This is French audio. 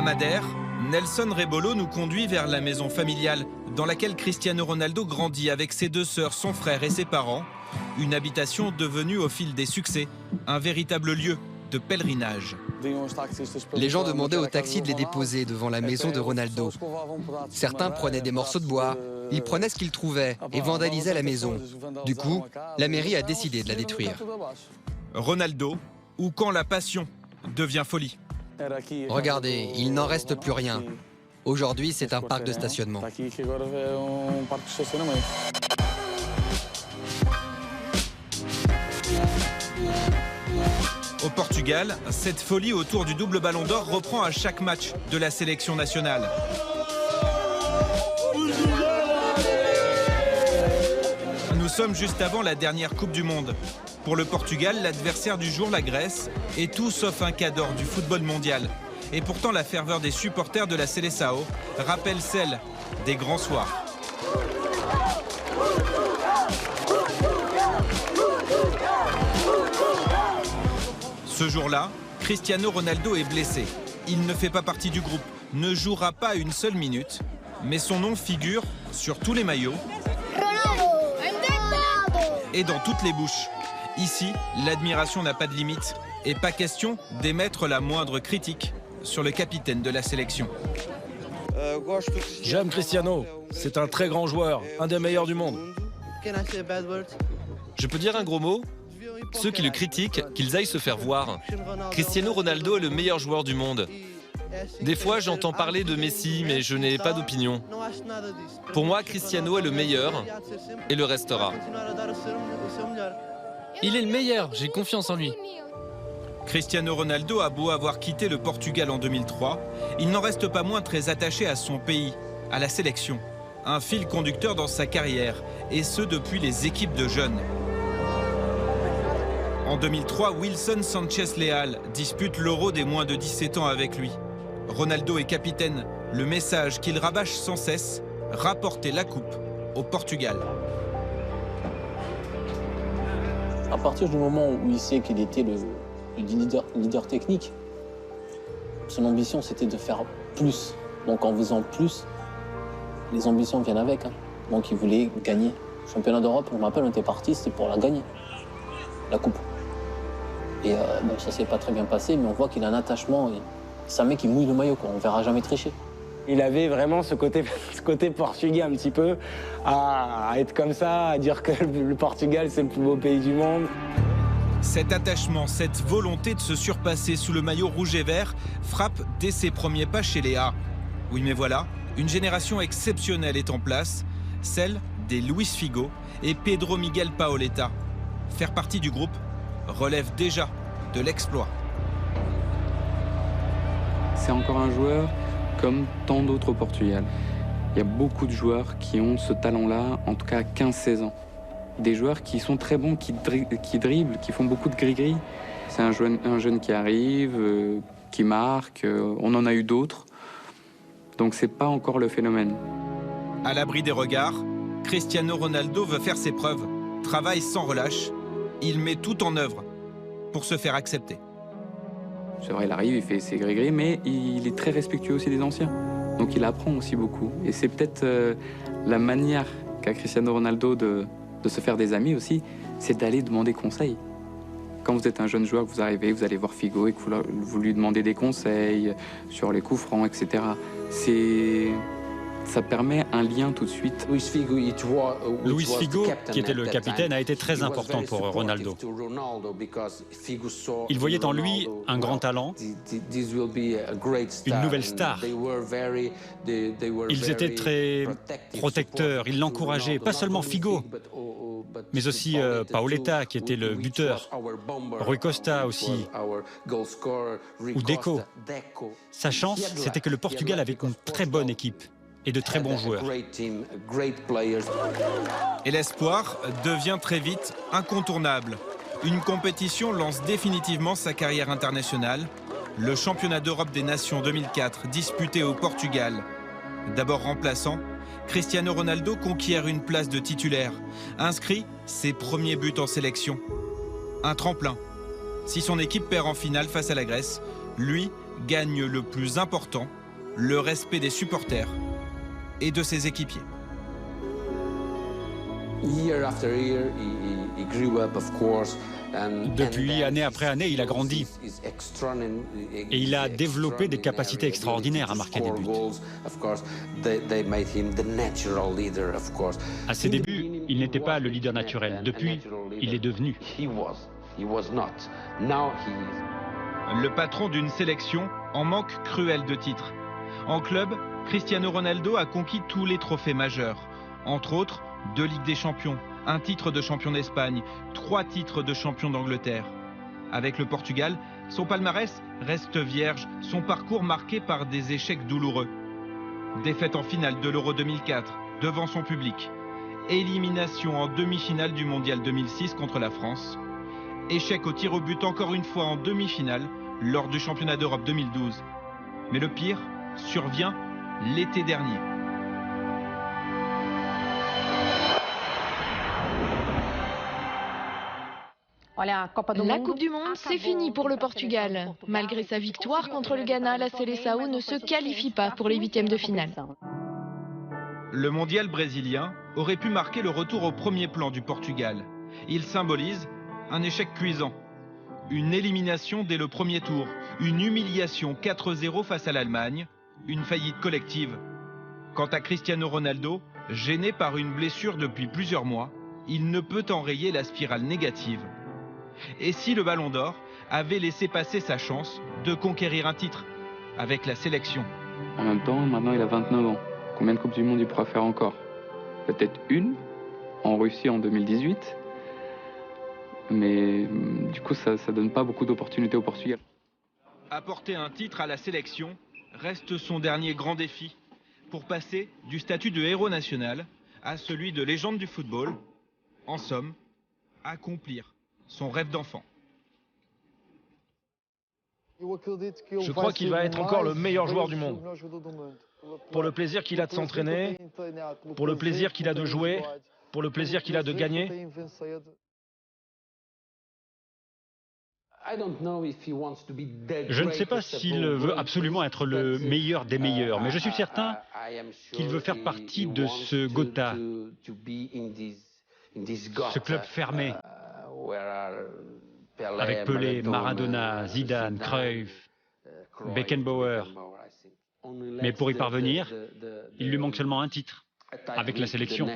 À Madère, Nelson Rebolo nous conduit vers la maison familiale dans laquelle Cristiano Ronaldo grandit avec ses deux sœurs, son frère et ses parents. Une habitation devenue au fil des succès un véritable lieu de pèlerinage. Les gens demandaient aux taxis de les déposer devant la maison de Ronaldo. Certains prenaient des morceaux de bois, ils prenaient ce qu'ils trouvaient et vandalisaient la maison. Du coup, la mairie a décidé de la détruire. Ronaldo, ou quand la passion devient folie. Regardez, il n'en reste plus rien. Aujourd'hui, c'est un parc de stationnement. Au Portugal, cette folie autour du double ballon d'or reprend à chaque match de la sélection nationale. Nous sommes juste avant la dernière Coupe du Monde. Pour le Portugal, l'adversaire du jour, la Grèce, est tout sauf un cas d'or du football mondial. Et pourtant, la ferveur des supporters de la Seleção rappelle celle des grands soirs. Ce jour-là, Cristiano Ronaldo est blessé. Il ne fait pas partie du groupe, ne jouera pas une seule minute, mais son nom figure sur tous les maillots et dans toutes les bouches. Ici, l'admiration n'a pas de limite et pas question d'émettre la moindre critique sur le capitaine de la sélection. J'aime Cristiano, c'est un très grand joueur, un des meilleurs du monde. Je peux dire un gros mot? Ceux qui le critiquent, qu'ils aillent se faire voir. Cristiano Ronaldo est le meilleur joueur du monde. Des fois, j'entends parler de Messi, mais je n'ai pas d'opinion. Pour moi, Cristiano est le meilleur et le restera. Il est le meilleur, j'ai confiance en lui. Cristiano Ronaldo a beau avoir quitté le Portugal en 2003, il n'en reste pas moins très attaché à son pays, à la sélection. Un fil conducteur dans sa carrière, et ce depuis les équipes de jeunes. En 2003, Wilson Sanchez Leal dispute l'Euro des moins de 17 ans avec lui. Ronaldo est capitaine, le message qu'il rabâche sans cesse, rapporter la coupe au Portugal. À partir du moment où il sait qu'il était le leader technique, son ambition c'était de faire plus. Donc en faisant plus, les ambitions viennent avec. Donc il voulait gagner. Championnat d'Europe, je me rappelle, on était parti, c'était pour la gagner, la coupe. Et bon, ça s'est pas très bien passé, mais on voit qu'il a un attachement. C'est un mec qui mouille le maillot, quoi. On verra jamais tricher. Il avait vraiment ce côté portugais un petit peu, à être comme ça, à dire que le Portugal c'est le plus beau pays du monde. Cet attachement, cette volonté de se surpasser sous le maillot rouge et vert frappe dès ses premiers pas chez les A. Oui, mais voilà, une génération exceptionnelle est en place, celle des Luis Figo et Pedro Miguel Paoletta. Faire partie du groupe relève déjà de l'exploit. C'est encore un joueur comme tant d'autres au Portugal. Il y a beaucoup de joueurs qui ont ce talent-là, en tout cas à 15-16 ans. Des joueurs qui sont très bons, qui dribblent, qui font beaucoup de gris-gris. C'est un jeune qui arrive, qui marque, on en a eu d'autres. Donc c'est pas encore le phénomène. À l'abri des regards, Cristiano Ronaldo veut faire ses preuves, travaille sans relâche. Il met tout en œuvre pour se faire accepter. C'est vrai, il arrive, il fait ses gris-gris, mais il est très respectueux aussi des anciens. Donc il apprend aussi beaucoup. Et c'est peut-être la manière qu'a Cristiano Ronaldo de se faire des amis aussi, c'est d'aller demander conseil. Quand vous êtes un jeune joueur, que vous arrivez, vous allez voir Figo et que vous lui demandez des conseils sur les coups francs, etc. Ça permet un lien tout de suite. Luis Figo, qui était le capitaine, a été très important pour Ronaldo. Il voyait en lui un grand talent, une nouvelle star. Ils étaient très protecteurs, ils l'encourageaient, pas seulement Figo, mais aussi Paoletta, qui était le buteur, Rui Costa aussi, ou Deco. Sa chance, c'était que le Portugal avait une très bonne équipe et de très bons joueurs. Et l'espoir devient très vite incontournable. Une compétition lance définitivement sa carrière internationale. Le championnat d'Europe des Nations 2004, disputé au Portugal. D'abord remplaçant, Cristiano Ronaldo conquiert une place de titulaire, inscrit ses premiers buts en sélection. Un tremplin. Si son équipe perd en finale face à la Grèce, lui gagne le plus important, le respect des supporters et de ses équipiers. Depuis année après année, il a grandi. Et il a développé des capacités extraordinaires à marquer des buts. À ses débuts, il n'était pas le leader naturel. Depuis, il est devenu. Le patron d'une sélection en manque cruel de titres. En club, Cristiano Ronaldo a conquis tous les trophées majeurs. Entre autres, 2 Ligues des Champions, 1 titre de champion d'Espagne, 3 titres de champion d'Angleterre. Avec le Portugal, son palmarès reste vierge, son parcours marqué par des échecs douloureux. Défaite en finale de l'Euro 2004 devant son public. Élimination en demi-finale du Mondial 2006 contre la France. Échec au tir au but encore une fois en demi-finale lors du championnat d'Europe 2012. Mais le pire survient l'été dernier. La Coupe du Monde, c'est fini pour le Portugal. Malgré sa victoire contre le Ghana, la Seleção ne se qualifie pas pour les 8e de finale. Le mondial brésilien aurait pu marquer le retour au premier plan du Portugal. Il symbolise un échec cuisant, une élimination dès le premier tour, une humiliation 4-0 face à l'Allemagne, une faillite collective. Quant à Cristiano Ronaldo, gêné par une blessure depuis plusieurs mois, il ne peut enrayer la spirale négative. Et si le Ballon d'Or avait laissé passer sa chance de conquérir un titre avec la sélection? En même temps, maintenant il a 29 ans. Combien de Coupes du Monde il pourra faire encore? Peut-être une, en Russie en 2018. Mais du coup, ça ne donne pas beaucoup d'opportunités au Portugal. Apporter un titre à la sélection reste son dernier grand défi pour passer du statut de héros national à celui de légende du football. En somme, accomplir son rêve d'enfant. Je crois qu'il va être encore le meilleur joueur du monde. Pour le plaisir qu'il a de s'entraîner, pour le plaisir qu'il a de jouer, pour le plaisir qu'il a de gagner. Je ne sais pas s'il veut absolument être le meilleur des meilleurs, mais je suis certain qu'il veut faire partie de ce Gotha, ce club fermé, avec Pelé, Maradona, Zidane, Cruyff, Beckenbauer. Mais pour y parvenir, il lui manque seulement un titre avec la sélection.